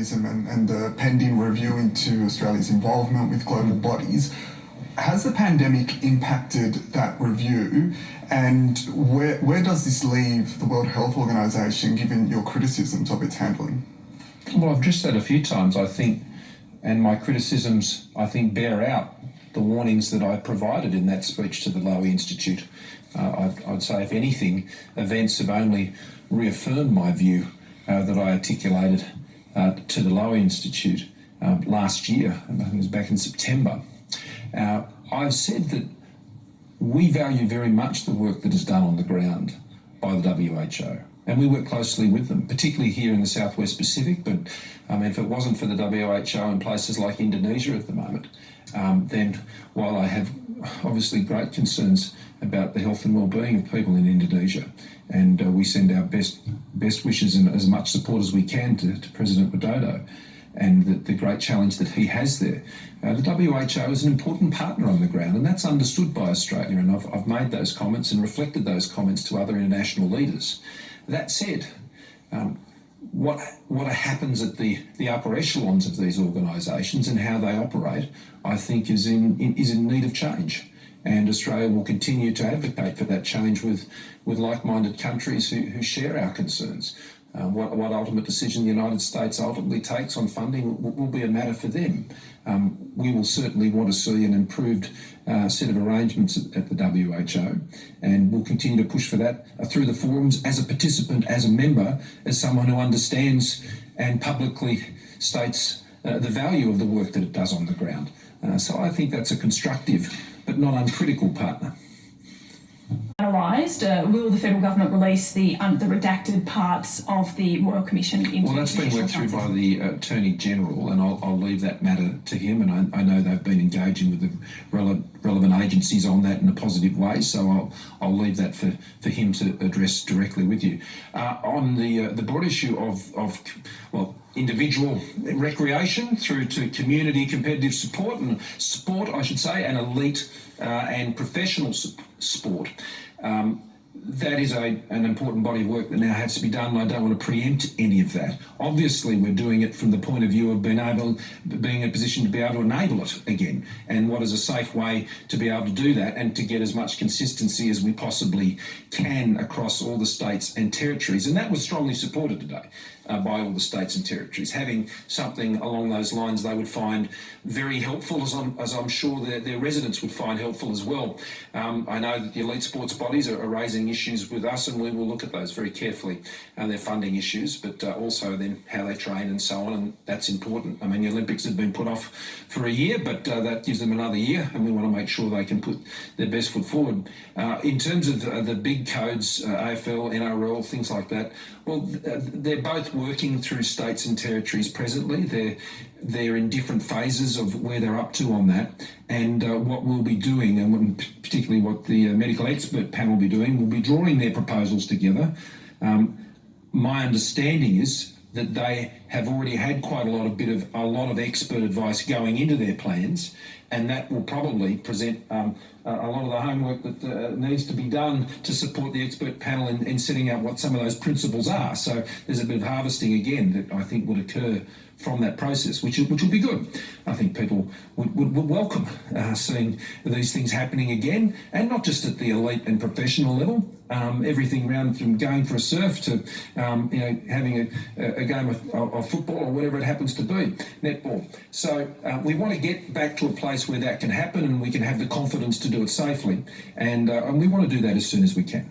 journalism and the pending review into Australia's involvement with global bodies. Has the pandemic impacted that review, and where does this leave the World Health Organization given your criticisms of its handling? Well, I've just said a few times, I think, and my criticisms, I think, bear out the warnings that I provided in that speech to the Lowy Institute. I'd say, if anything, events have only reaffirmed my view that I articulated to the Lowy Institute last year. I think it was back in September. I've said that we value very much the work that is done on the ground by the WHO, and we work closely with them, particularly here in the Southwest Pacific. But if it wasn't for the WHO in places like Indonesia at the moment, then while I have obviously great concerns about the health and well-being of people in Indonesia, and we send our best wishes and as much support as we can to President Widodo and the great challenge that he has there. The WHO is an important partner on the ground, and that's understood by Australia, and I've made those comments and reflected those comments to other international leaders. That said, what happens at the upper echelons of these organisations and how they operate, I think is in need of change. And Australia will continue to advocate for that change with like-minded countries who share our concerns. What ultimate decision the United States ultimately takes on funding will be a matter for them. We will certainly want to see an improved set of arrangements at the WHO, and we'll continue to push for that through the forums as a participant, as a member, as someone who understands and publicly states the value of the work that it does on the ground. So I think that's a constructive but not uncritical partner. Will the federal government release the redacted parts of the Royal Commission into Well, that's been worked through by the Attorney General, and I'll leave that matter to him, and I know they've been engaging with the relevant agencies on that in a positive way, so I'll leave that for him to address directly with you. On the broad issue of individual recreation through to community competitive sport, and elite and professional sport. That is an important body of work that now has to be done, and I don't want to preempt any of that. Obviously, we're doing it from the point of view of being in a position to be able to enable it again, and what is a safe way to be able to do that and to get as much consistency as we possibly can across all the states and territories. And that was strongly supported today by all the states and territories. Having something along those lines they would find very helpful, as I'm sure their residents would find helpful as well. I know that the elite sports bodies are raising issues with us, and we will look at those very carefully, their funding issues, but also then how they train and so on, and that's important. I mean, the Olympics have been put off for a year, but that gives them another year, and we want to make sure they can put their best foot forward. In terms of the big codes, AFL, NRL, things like that, well, they're both working through states and territories presently. They're in different phases of where they're up to on that, and what we'll be doing, and particularly what the medical expert panel will be doing, will be drawing their proposals together. My understanding is that they have already had quite a lot of expert advice going into their plans, and that will probably present a lot of the homework that needs to be done to support the expert panel in setting out what some of those principles are. So there's a bit of harvesting again that I think would occur from that process, which will be good. I think people would welcome seeing these things happening again, and not just at the elite and professional level. Everything round from going for a surf to having a game of football or whatever it happens to be, netball. So we want to get back to a place where that can happen and we can have the confidence to do it safely, and we want to do that as soon as we can.